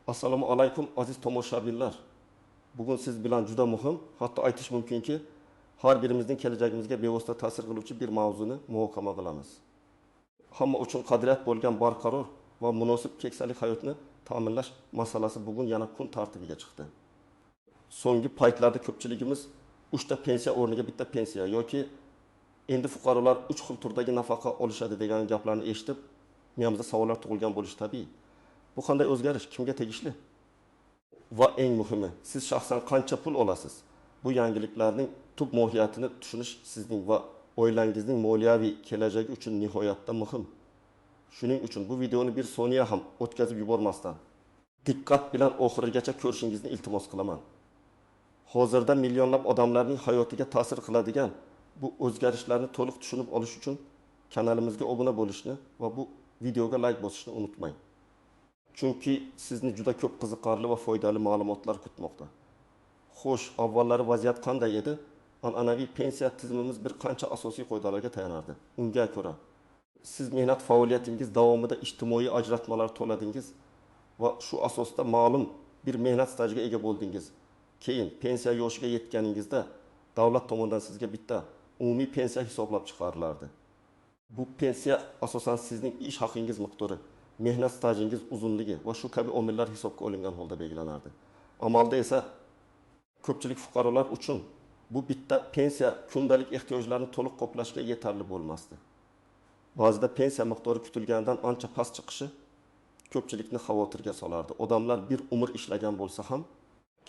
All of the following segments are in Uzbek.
Assalomu alaykum aziz tomoshabinlar. Bugun siz bilan juda muhim, hatto aytish mumkinki, har birimizning kelajagimizga bevosita ta'sir qiluvchi bir mavzuni muhokama qilamiz. Hamma uchun qadriyat bo'lgan barqaror va munosib keksalik hayotni ta'minlash masalasi bugun yana kun tartibiga chiqdi. So'nggi paytlarda ko'pchiligimiz 3 ta pensiya o'rniga bitta pensiya yoki endi fuqarolar 3 xil turdagi nafaqa olishadi degan gaplarni eshitib, miyamizda savollar tug'ilgan bo'lishi tabiiy. Bu qanday o'zgarish, kimga tegishli? Va eng muhimi, siz shaxsan qancha pul olasiz? Bu yangiliklarning tub mohiyatini tushunish sizning va oilangizning moliyaviy kelajagi uchun nihoyatda muhim. Shuning uchun bu videoni bir soniya ham o'tkazib yubormasdan diqqat bilan oxirigacha ko'rishingizni iltimos qilaman. Hozirda millionlab odamlarning hayotiga ta'sir qiladigan bu o'zgarishlarni to'liq tushunib olish uchun kanalimizga obuna bo'lishni va bu videoga like bosishni unutmang. Chunki sizni juda ko'p qiziqarli va foydali ma'lumotlar kutmoqda. Xo'sh, avvallari vaziyat qanday edi? An'anaviy pensiya tizimimiz bir qancha asosiy qoidalarga tayanardi. Unga ko'ra, siz mehnat faoliyatingiz davomida ijtimoiy ajratmalar to'ladingiz va shu asosda ma'lum bir mehnat stajiga ega bo'ldingiz. Keyin pensiya yoshiga yetganingizda davlat tomonidan sizga bitta umumiy pensiya hisoblab chiqarilardi. Bu pensiya asosan sizning ish haqingiz miqdori, mehnat stajingiz uzunligi va shu kabi omillar hisobga olingan holda belgilanardi. Amalda esa ko'pchilik fuqarolar uchun bu bitta pensiya kundalik ehtiyojlarni to'liq qoplashga yetarli bo'lmasdi. Ba'zida pensiya miqdori kutilgandan ancha past chiqishi ko'pchilikni xavotirga solardi. Odamlar bir umr ishlagan bo'lsa ham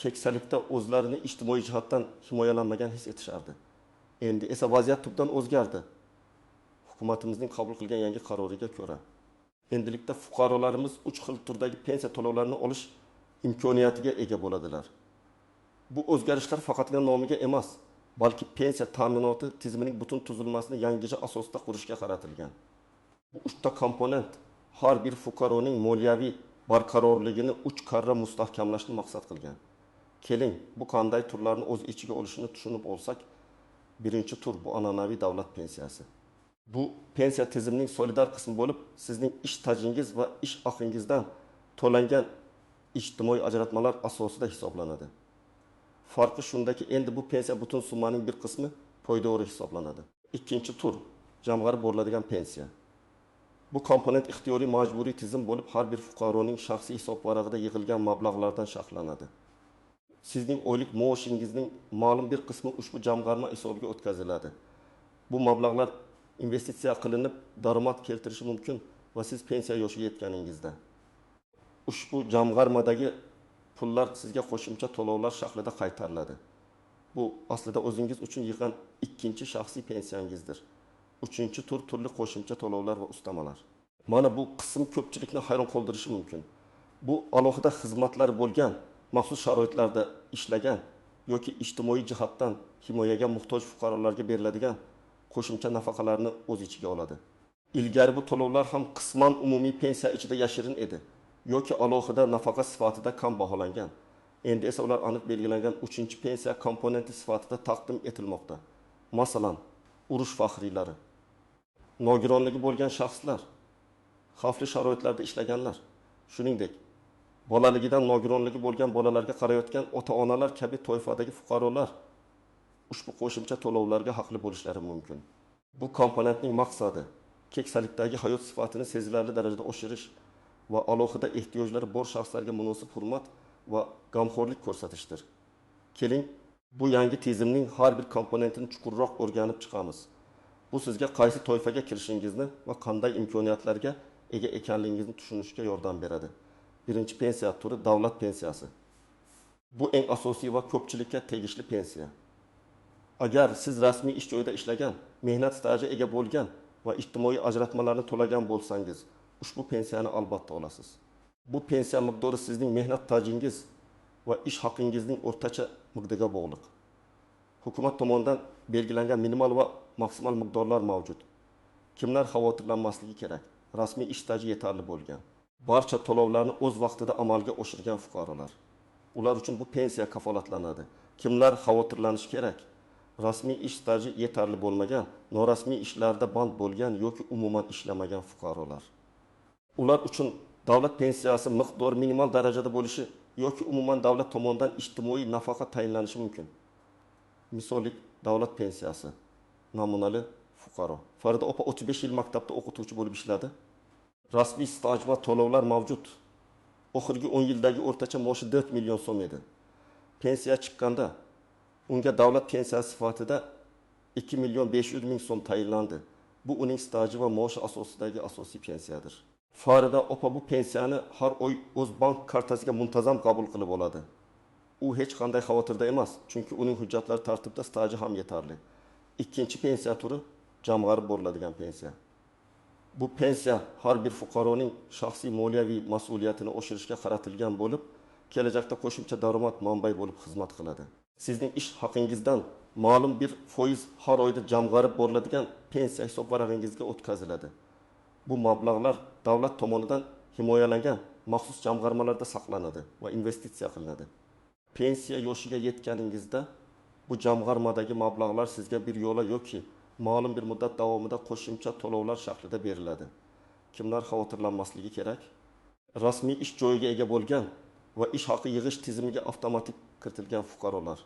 keksalikda o'zlarini ijtimoiy jihatdan himoyalanmagan his etishardi. Endi esa vaziyat tubdan o'zgardi. Hukumatimizning qabul qilgan yangi qaroriga ko'ra endilikda fuqarolarimiz 3 xil turdagi pensiya to'lovlarini olish imkoniyatiga ega bo'ladilar. Bu o'zgarishlar faqatgina nomiga emas, balki pensiya ta'minoti tizimining butun tuzilmasini yangicha asosda qurishga qaratilgan. Bu 3 ta komponent har bir fuqaroning moliyaviy barqarorligini 3 karra mustahkamlashni maqsad qilgan. Keling, bu qanday turlarni o'z ichiga olishini tushunib olsak, birinchi tur bu an'anaviy davlat pensiyasi. Bu pensiya tizimining solidar qismi bo'lib, sizning ish stajingiz va ish haqingizdan to'langan ijtimoiy ajratmalar asosida hisoblanadi. Farqi shundaki, endi bu pensiya butun summaning bir qismi poydevori hisoblanadi. Ikkinchi tur jamg'arib boriladigan pensiya. Bu komponent ixtiyoriy majburiy tizim bo'lib, har bir fuqaroning shaxsiy hisob varag'ida yig'ilgan mablag'lardan shaxlanadi. Sizning oylik maoshingizning ma'lum bir qismi ushbu jamg'arma hisobiga o'tkaziladi. Bu mablag'lar investitsiya qilinib daromad keltirishi mumkin va siz pensiya yoshiga yetganingizda ushbu jamg'armadagi pullar sizga qo'shimcha to'lovlar shaklida qaytariladi. Bu aslida o'zingiz uchun yig'gan ikkinchi shaxsiy pensiyangizdir. Uchinchi tur turli qo'shimcha to'lovlar va ustamalar. Mana bu qism ko'pchilikni hayron qoldirishi mumkin. Bu alohida xizmatlar bo'lgan, maxsus sharoitlarda ishlagan yoki ijtimoiy jihatdan himoyaga muhtoj fuqarolarga beriladigan qo'shimcha nafaqalarni o'z ichiga oladi. Ilgari bu to'lovlar ham qisman umumiy pensiya ichida yashirin edi yoki alohida nafaqa sifatida kam baholangan. Endi esa ular aniq belgilangan 3-chi pensiya komponenti sifatida taqdim etilmoqda. Masalan, urush faxriylari, nogironligi bo'lgan shaxslar, xavfli sharoitlarda ishlaganlar, shuningdek, bolaligidan nogironligi bo'lgan bolalarga qarayotgan ota-onalar kabi toifadagi fuqarolar ushbu qo'shimcha to'lovlarga haqli bo'lishlari mumkin. Bu komponentning maqsadi keksalikdagi hayot sifatini sezilarli darajada oshirish va alohida ehtiyojlari bor shaxslarga munosib hurmat va g'amxo'rlik ko'rsatishdir. Keling, bu yangi tizimning har bir komponentini chuqurroq o'rganib chiqamiz. Bu sizga qaysi toifaga kirishingizni va qanday imkoniyatlarga ega ekanligingizni tushunishga yordam beradi. Birinchi pensiya turi davlat pensiyasi. Bu eng asosiy va ko'pchilikka tegishli pensiya. Agar siz rasmiy ish joyida ishlagan, mehnat staji ega bo'lgan va ijtimoiy ajratmalarni to'lagan bo'lsangiz, ushbu pensiyani albatta olasiz. Bu pensiya miqdori sizning mehnat stajingiz va ish haqingizning o'rtacha miqdoriga bog'liq. Hukumat tomonidan belgilangan minimal va maksimal miqdorlar mavjud. Kimlar xavotirlanmasligi kerak? Rasmiy ish staji yetarli bo'lgan, barcha to'lovlarni o'z vaqtida amalga oshirgan fuqarolar. Ular uchun bu pensiya kafolatlanadi. Kimlar xavotirlanishi kerak? Rasmiy ish staji yetarli bo'lmagan, norasmiy ishlarda band bo'lgan yoki umuman ishlamagan fuqarolar. Ular uchun davlat pensiyasi miqdori minimal darajada bo'lishi yoki umuman davlat tomonidan ijtimoiy nafaqa tayinlanishi mumkin. Misollik davlat pensiyasi. Namunali fuqaro. Farida opa 35 yil maktabda o'qituvchi bo'lib ishladi. Rasmiy staj va to'lovlar mavjud. Oxirgi 10 yildagi o'rtacha maoshi 4 million so'm edi. Pensiya chiqqanda unga davlat pensiyasi sifatida 2 million 500 ming so'm tayinlandi. Bu uning staji va maoshi asosidagi asosiy pensiyadir. Farida opa bu pensiyani har oy o'z bank kartasiga muntazam qabul qilib oladi. U hech qanday xavotirda emas, chunki uning hujjatlari tartibda, staji ham yetarli. Ikkinchi pensiya turi jamg'arib boriladigan pensiya. Bu pensiya har bir fuqaroning shaxsiy moliyaviy mas'uliyatini oshirishga qaratilgan bo'lib, kelajakda qo'shimcha daromad manbai bo'lib xizmat qiladi. Sizning ish haqingizdan ma'lum bir foiz har oyda jamg'arib boriladigan pensiya hisobvarag'ingizga o'tkaziladi. Bu mablag'lar davlat tomonidan himoyalangan maxsus jamg'armalarda saqlanadi va investitsiya qilinadi. Pensiya yoshiga yetganingizda bu jamg'armadagi mablag'lar sizga bir yo'la yoki ma'lum bir muddat davomida qo'shimcha to'lovlar shaklida beriladi. Kimlar xavotirlanmasligi kerak? Rasmiy ish joyiga ega bo'lgan va ish haqi yig'ish tizimiga avtomatik kiritilgan fuqarolar.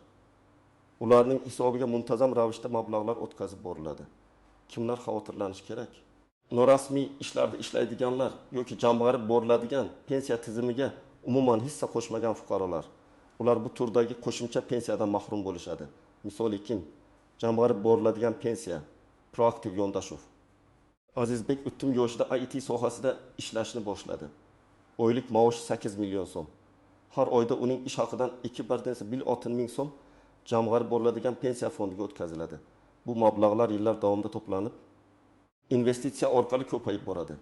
Ularning hisobiga muntazam ravishda mablag'lar o'tkazib boriladi. Kimlar xavotirlanishi kerak? Norasmiy ishlarda ishlaydiganlar yoki jamg'arib boriladigan pensiya tizimiga umuman hissa qo'shmagan fuqarolar. Ular bu turdagi qo'shimcha pensiyadan mahrum bo'lishadi. Misol uchun, jamg'arib boriladigan pensiya, proaktiv Yondashuv. Azizbek o'ttim yoshida IT sohasida ishlashni boshladi. Oylik maoshi 8 million so'm. Har oyda uning ish haqidan 2,6 ming so'm jamg'arib boriladigan pensiya fondiga o'tkaziladi. Bu mablag'lar yillar davomida to'planib, investitsiya orqali ko'payib boradi.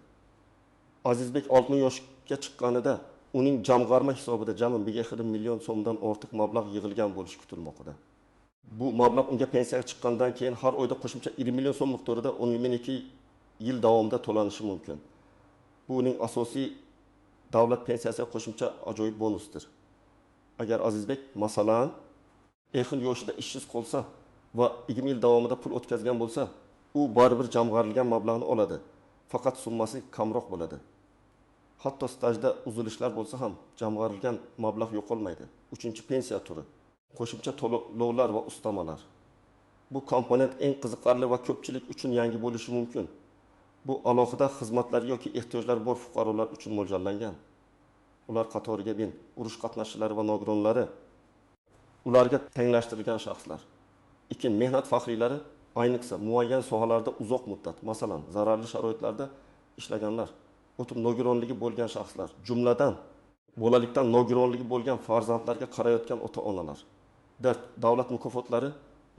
Azizbek 60 yoshga chiqqanida uning jamg'arma hisobida jami 1,5 million so'mdan ortiq mablag' yig'ilgan bo'lishi kutilmoqda. Bu mablag' unga pensiyaga chiqqandan keyin har oyda qo'shimcha 20 million so'm miqdorida 12 yil davomida to'lanishi mumkin. Bu uning asosiy davlat pensiyasiga qo'shimcha ajoyib bonusdir. Agar Azizbek masalan yaqin yoshida ishsiz qolsa va 20 yil davomida pul o'tkazgan bo'lsa, u baribir jamg'arilgan mablag'ni oladi. Faqat summasi kamroq bo'ladi. Hatto stajda uzilishlar bo'lsa ham jamg'arilgan mablag' yo'qolmaydi. 3-pensiya turi. Qo'shimcha to'lovlar va ustamalar. Bu komponent eng qiziqarli va ko'pchilik uchun yangi bo'lishi mumkin. Bu alohida xizmatlar yoki ehtiyojlar bor fuqarolar uchun mo'ljallangan. Ular qatoriga men urush qatnashchilari va nogironlari, ularga tenglashtirilgan shaxslar. Mehnat faxriylari, ayniqsa muayyan sohalarda uzoq muddat, masalan, zararli sharoitlarda ishlaganlar, o'tib nogironligi bo'lgan shaxslar, jumladan bolalikdan nogironligi bo'lgan farzandlarga qarayotgan ota-onalar. Davlat mukofotlari,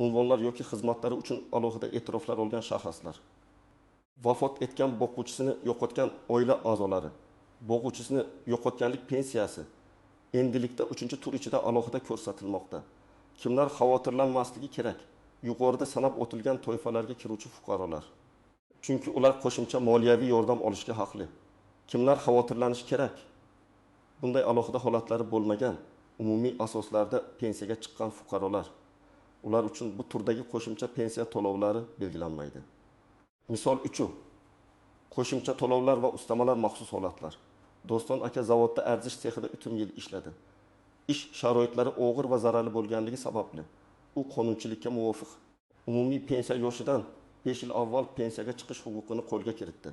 unvonlar yoki xizmatlari uchun alohida e'tiroflar olgan shaxslar. Vafot etgan boquvchisini yo'qotgan oila a'zolari, boquvchisini yo'qotganlik pensiyasi endilikda 3-tur ichida alohida ko'rsatilmoqda. Kimlar xavotirlanmasligi kerak? Yuqorida sanab o'tilgan toifalarga kiruvchi fuqarolar. Chunki ular qo'shimcha moliyaviy yordam olishga haqli. Kimlar xavotirlanishi kerak? Bunday alohida holatlari bo'lmagan, umumiy asoslarda pensiyaga chiqqan fuqarolar. Ular uchun bu turdagi qo'shimcha pensiya to'lovlari belgilanmaydi. Misol uchun, qo'shimcha to'lovlar va ustamalar maxsus holatlar. Doston aka zavodda arzish sexida 3 yil ishladi. Ish sharoitlari og'ir va zararli bo'lganligi sababli u qonunchilikka muvofiq umumiy pensiya yoshidan 5 yil avval pensiyaga chiqish huquqini qo'lga kiritdi.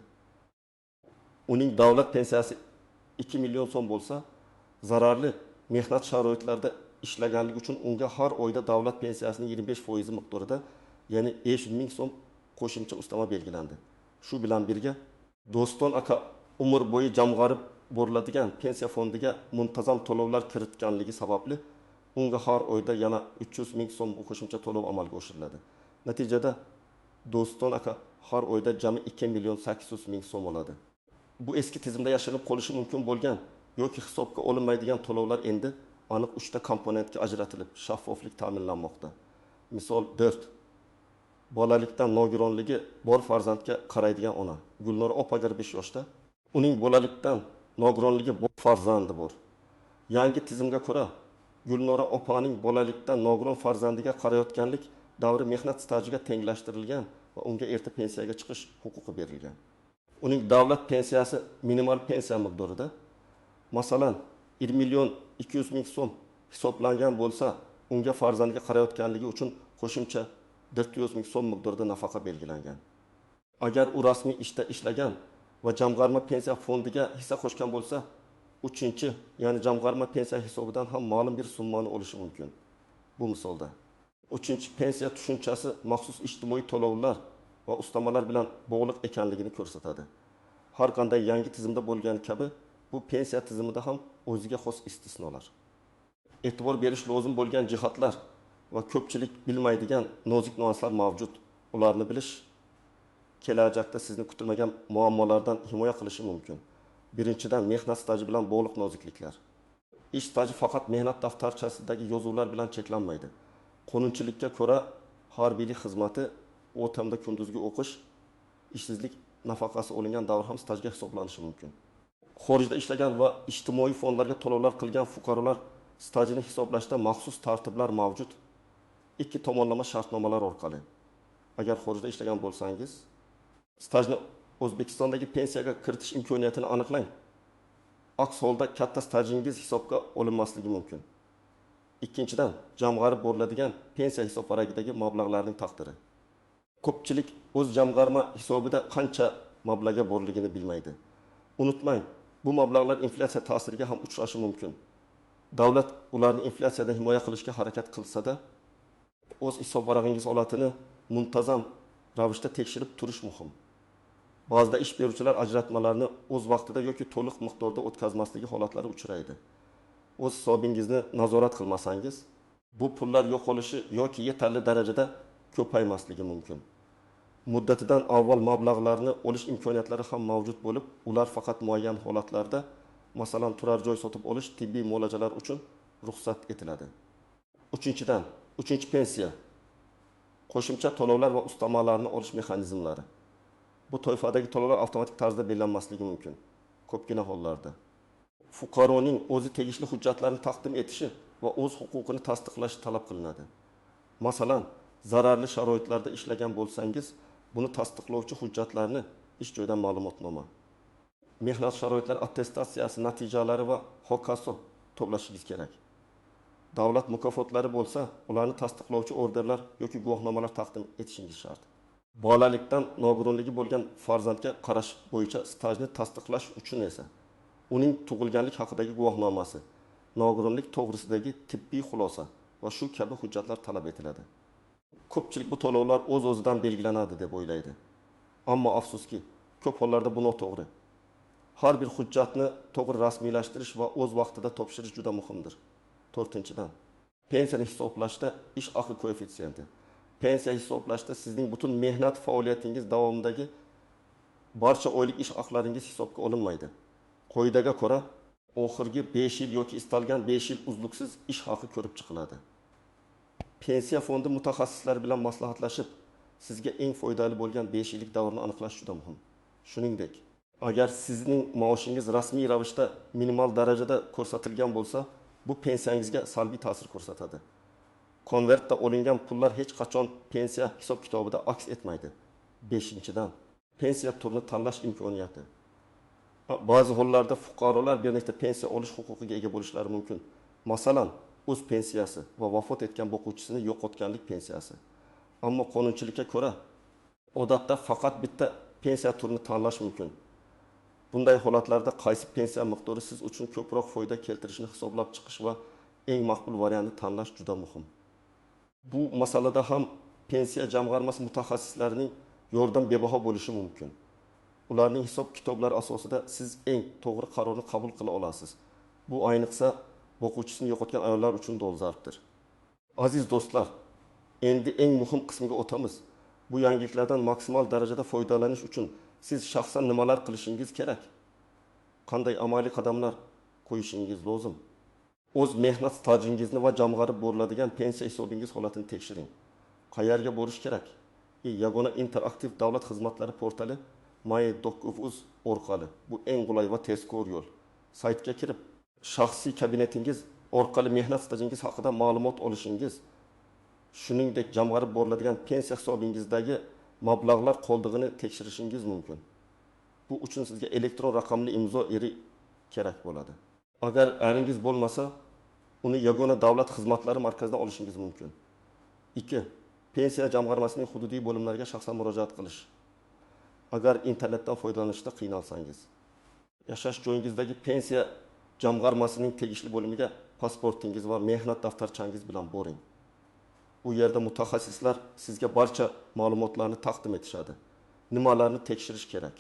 Uning davlat pensiyasi 2 million so'm bo'lsa, zararli mehnat sharoitlarida ishlaganligi uchun unga har oyda davlat pensiyasining 25% miqdorida, ya'ni 500 ming so'm qo'shimcha ustama belgilandi. Shu bilan birga Doston aka umr bo'yi jamg'arib boriladigan pensiya fondiga muntazam to'lovlar kiritganligi sababli unga har oyda yana 300 ming so'm qo'shimcha to'lov amalga oshiriladi. Natijada Doston aka har oyda jami 2 million 800 ming so'm oladi. Bu eski tizimda yashirinib qolishi mumkin bo'lgan yoki hisobga olinmaydigan to'lovlar endi aniq 3 ta komponentga ajratilib, shaffoflik ta'minlanmoqda. Misol 4. Bolalikdan nogironligi bor farzandga qaraydigan ona. Gulnora opa 5 yoshda. Uning bolalikdan nogironligi bor farzandi bor. Yangi tizimga ko'ra Gulnora opaning bolalikdan nogiron farzandiga qarayotganlik davri mehnat stajiga tenglashtirilgan va unga erta pensiyaga chiqish huquqi berilgan. Uning davlat pensiyasi minimal pensiya miqdorida. Masalan, 1 million 200 ming so'm hisoblangan bo'lsa, unga farzandiga qarayotganligi uchun qo'shimcha 400 ming so'm miqdorida nafaqa belgilangan. Agar u rasmiy ishda ishlagan va jamg'arma pensiya fondiga hissa qo'shgan bo'lsa, 3-chi, ya'ni jamg'arma pensiya hisobidan ham ma'lum bir summani olishi mumkin. Bu misolda 3-chi pensiya tushunchasi maxsus ijtimoiy to'lovlar va ustamalar bilan bog'liq ekanligini ko'rsatadi. Har qanday yangi tizimda bo'lgani kabi, bu pensiya tizimida ham o'ziga xos istisnolar. E'tibor berish lozim bo'lgan jihatlar va ko'pchilik bilmaydigan nozik nüanslar mavjud. Ularni bilish kelajakda sizni kutilmagan muammolardan himoya qilishi mumkin. Birinchidan, mehnat staji bilan bog'liq nozikliklar. Ish staji faqat mehnat daftarchasidagi yozuvlar bilan cheklanmaydi. Qonunchilikka ko'ra harbiylik xizmati, o'tamda kunduzgi o'qish, ishsizlik nafaqasi olingan davr ham stajga hisoblanishi mumkin. Xorijda ishlagan va ijtimoiy fondlarga to'lovlar qilgan fuqarolar stajini hisoblashda maxsus tartiblar mavjud. Ikki tomonlama shartnomalar orqali. Agar xorijda ishlagan bo'lsangiz, stajni O'zbekistondagi pensiyaga kiritish imkoniyatini aniqlang. Aks holda katta stajingiz hisobga olinmasligi mumkin. Ikkinchidan, jamg'arib boriladigan pensiya hisob varagidagi mablag'larning taqdiri. Ko'pchilik o'z jamg'arma hisobida qancha mablag'ga borligini bilmaydi. Unutmang, bu mablag'lar inflyatsiya ta'siriga ham uchrashi mumkin. Davlat ularni inflyatsiyadan himoya qilishga harakat qilsa-da, o'z hisob varag'ingiz holatini muntazam ravishda tekshirib turish muhim. Ba'zida ish beruvchilar ajratmalarni o'z vaqtida yoki to'liq miqdorda o'tkazmasligi holatlari uchraydi. O'z hisobingizni nazorat qilmasangiz, bu pullar yo'qolishi yoki yetarli darajada ko'paymasligi mumkin. Muddatidan avval mablag'larni olish imkoniyatlari ham mavjud bo'lib, ular faqat muayyan holatlarda, masalan, turar joy sotib olish, tibbiy muolajalar uchun ruxsat etiladi. 3-chidan, 3-chi pensiya. Qo'shimcha to'lovlar va ustamalarni olish mexanizmlari. Bu toifadagi to'lovlar avtomatik tarzda belgilanmasligi mumkin. Ko'pgina hollarda fuqaroning o'zi tegishli hujjatlarni taqdim etishi va o'z huquqini tasdiqlashi talab qilinadi. Masalan, zararli sharoitlarda ishlagan bo'lsangiz, buni tasdiqlovchi hujjatlarni ish joyidan ma'lumotnoma, mehnat sharoitlari attestatsiyasi natijalari va hokazo to'plashingiz kerak. Davlat mukofotlari bo'lsa, ularni tasdiqlovchi orderlar yoki guvohnomalar taqdim etishingiz shart. Bolalikdan nogironligi bo'lgan farzandga qarash bo'yicha stajni tasdiqlash uchun esa uning tug'ilganlik haqidagi guvohnomasi, nogironlik to'g'risidagi tibbiy xulosa va shu kabi hujjatlar talab etiladi. Ko'pchilik bu to'lovlar o'z-o'zidan belgilanadi deb o'ylaydi. Ammo afsuski, ko'p hollarda bu noto'g'ri. Har bir hujjatni to'g'ri rasmiylashtirish va o'z vaqtida topshirish juda muhimdir. 4-chidan, pensiyani hisoblashda ish haqi koeffitsiyenti. Pensiya hisoblashda sizning butun mehnat faoliyatingiz davomidagi barcha oylik ish haqlaringiz hisobga olinmaydi. Qoidaga ko'ra, oxirgi 5 yil yoki istalgan 5 yil uzluksiz ish haqi ko'rib chiqiladi. Pensiya fondi mutaxassislari bilan maslahatlashib, sizga eng foydali bo'lgan 5 yillik davrni aniqlash juda muhim. Shuningdek, agar sizning maoshingiz rasmiy ravishda minimal darajada ko'rsatilgan bo'lsa, bu pensiyangizga salbiy ta'sir ko'rsatadi. Konvertda olingan pullar hech qachon pensiya hisob-kitobida aks etmaydi. 5-chidan, pensiya turini tanlash imkoniyati. Ba'zi hollarda fuqarolar bir nechta pensiya olish huquqiga ega bo'lishlari mumkin. Masalan, o'z pensiyasi va vafot etgan o'quvchisini yo'qotganlik pensiyasi. Ammo qonunchilikka ko'ra, odatda faqat bitta pensiya turini tanlash mumkin. Bunday holatlarda qaysi pensiya miqdori siz uchun ko'proq foyda keltirishini hisoblab chiqish va eng maqbul variantni tanlash juda muhim. Bu masalada ham pensiya jamg'armasi mutaxassislarining yordam bebaho bo'lishi mumkin. Ularning hisob-kitoblari asosida siz eng to'g'ri qarorni qabul qila olasiz. Bu ayniqsa o'quvchisini yo'qotgan ayollar uchun dolzarbdir. Aziz do'stlar, endi eng muhim qismiga o'tamiz. Bu yangiliklardan maksimal darajada foydalanish uchun siz shaxsan nimalar qilishingiz kerak? Qanday amaliy qadamlar qo'yishingiz lozim? O'z mehnat stajingizni va jamg'arib boriladigan pensiya hisobingiz holatini tekshiring. Qayerga borish kerak? Yagona interaktiv davlat xizmatlari portali my.gov.uz orqali. Bu eng qulay va tezkor yo'l. Saytga kirib, shaxsiy kabinetingiz orqali mehnat stajingiz haqida ma'lumot olishingiz, shuningdek jamg'arib boriladigan pensiya hisobingizdagi mablag'lar qoldig'ini tekshirishingiz mumkin. Bu uchun sizga elektron raqamli imzo eri kerak bo'ladi. Agar eringiz bo'lmasa, uni yagona davlat xizmatlari markazidan olishingiz mumkin. 2. Pensiya jamg'armasining hududiy bo'limlariga shaxsan murojaat qilish. Agar internetdan foydalanishda qiynalsangiz, yashash joyingizdagi pensiya jamg'armasining tegishli bo'limiga pasportingiz va mehnat daftarchangiz bilan boring. Bu yerda mutaxassislar sizga barcha ma'lumotlarni taqdim etishadi. Nimalarni tekshirish kerak?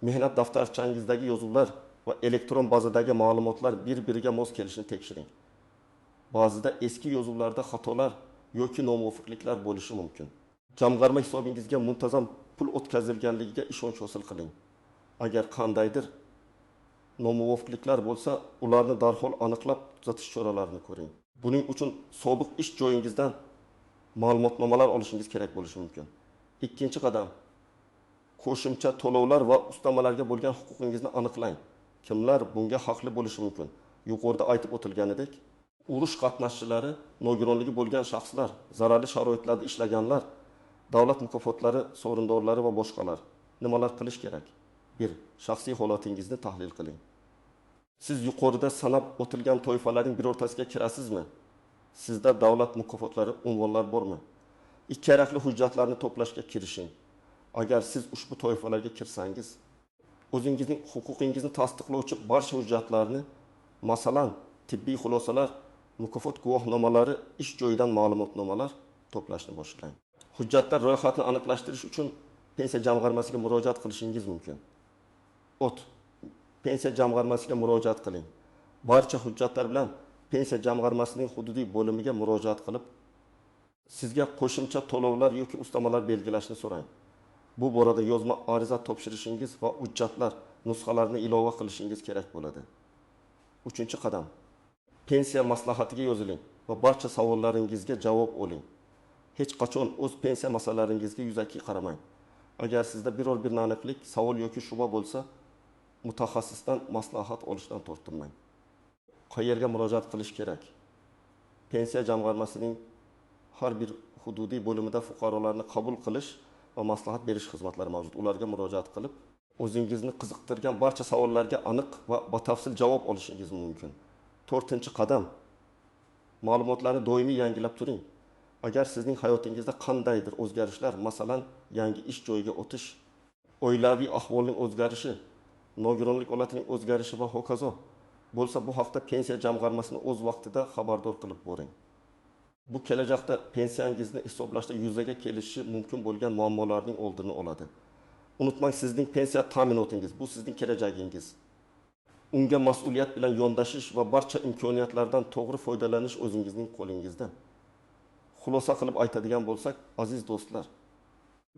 Mehnat daftarchangizdagi yozuvlar va elektron bazadagi ma'lumotlar bir-biriga mos kelishini tekshiring. Ba'zida eski yozuvlarda xatolar yoki nomuvofiqliklar bo'lishi mumkin. Jamg'arma hisobingizga muntazam pul o'tkazilganligiga ishonch hosil qiling. Agar qandaydir nomuvofiqliklar bo'lsa, ularni darhol aniqlab tuzatish choralarini ko'ring. Buning uchun sobiq ish joyingizdan ma'lumotnomalar olishingiz kerak bo'lishi mumkin. Ikkinchi qadam, qo'shimcha to'lovlar va ustamalarga bo'lgan huquqingizni aniqlang. Kimlar bunga haqli bo'lishi mumkin? Yuqorida aytib o'tilganidek, urush qatnashchilari, nogironligi bo'lgan shaxslar, zararli sharoitlarda ishlaganlar, davlat mukofotlari sovrindorlari va boshqalar. Nimalar qilish kerak? 1. Shaxsiy holatingizni tahlil qiling. Siz yuqorida sanab o'tilgan toifalarning birortasiga kirasizmi? Sizda davlat mukofotlari, unvonlar bormi? Kerakli hujjatlarni to'plashga kirishing. Agar siz ushbu toifalarga kirsangiz, o'zingizning huquqingizni tasdiqlovchi barcha hujjatlarni, masalan, tibbiy xulosalar, mukofot guvohnomalari, ish joyidan ma'lumotnomalar to'plashni boshlang. Hujjatlar ro'yxatini aniqlashtirish uchun pensiya jamg'armasiga murojaat qilishingiz mumkin. Pensiya jamg'armasiga murojaat qiling. Barcha hujjatlar bilan pensiya jamg'armasining hududiy bo'limiga murojaat qilib, sizga qo'shimcha to'lovlar yoki ustamalar belgilashni so'rang. Bu borada yozma ariza topshirishingiz va hujjatlar nusxalarini ilova qilishingiz kerak bo'ladi. 3-qadam. Pensiya maslahatiga yoziling va barcha savollaringizga javob oling. Hech qachon o'z pensiya masalalaringizga yuzaki qaramang. Agar sizda biror bir aniqlik, savol yoki shubha bo'lsa, mutaxassisdan maslahat olishdan tortinmang. Qayerga murojaat qilish kerak? Pensiya jamg'armasining har bir hududiy bo'limida fuqarolarni qabul qilish va maslahat berish xizmatlari mavjud. Ularga murojaat qilib, o'zingizni qiziqtirgan barcha savollarga aniq va batafsil javob olishingiz mumkin. 4-qadam. Ma'lumotlarni doimiy yangilab turing. Agar sizning hayotingizda qandaydir o'zgarishlar, masalan, yangi ish joyiga o'tish, oilaviy ahvolning o'zgarishi, nogironlik holatining o'zgarishi va hokazo bo'lsa, bu haqda pensiya jamg'armasini o'z vaqtida xabardor qilib boring. Bu kelajakda pensiyangizni hisoblashda yuzaga kelishi mumkin bo'lgan muammolarning oldini oladi. Unutmang, sizning pensiya ta'minotingiz, bu sizning kelajagingiz. Unga mas'uliyat bilan yondashish va barcha imkoniyatlardan to'g'ri foydalanish o'zingizning qo'lingizda. Xulosa qilib aytadigan bo'lsak, aziz do'stlar,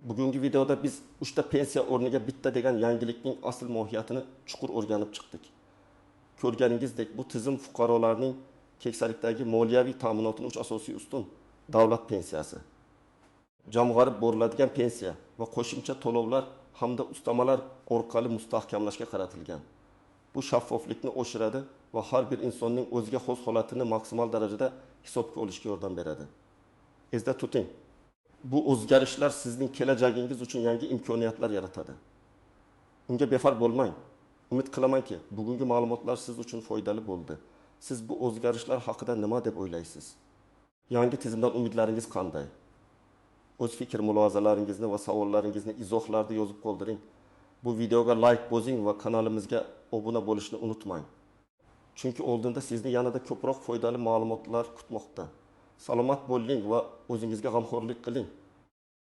bugungi videoda biz 3 ta pensiya o'rniga bitta degan yangilikning asl mohiyatini chuqur o'rganib chiqdik. Ko'rganingizdek, bu tizim fuqarolarning keksalikdagi moliyaviy ta'minotini 3 asosiy ustun: davlat pensiyasi, jamg'arib boriladigan pensiya va qo'shimcha to'lovlar hamda ustamalar orqali mustahkamlashga qaratilgan. Bu shaffoflikni oshiradi va har bir insonning o'ziga xos holatini maksimal darajada hisobga olishga yordam beradi. Esda tuting, bu o'zgarishlar sizning kelajagingiz uchun yangi imkoniyatlar yaratadi. Unga befarq bo'lmang. Umid qilamanki, bugungi ma'lumotlar siz uchun foydali bo'ldi. Siz bu o'zgarishlar haqida nima deb o'ylaysiz? Yangi tizimdan umidlaringiz qanday? O'z fikr mulohazalaringizni va savollaringizni izohlarda yozib qoldiring. Bu videoga like bosing va kanalimizga obuna bo'lishni unutmang. Chunki oldinda sizni yanada ko'proq foydali ma'lumotlar kutmoqda. Salomat bo'ling va o'zingizga g'amxo'rlik qiling.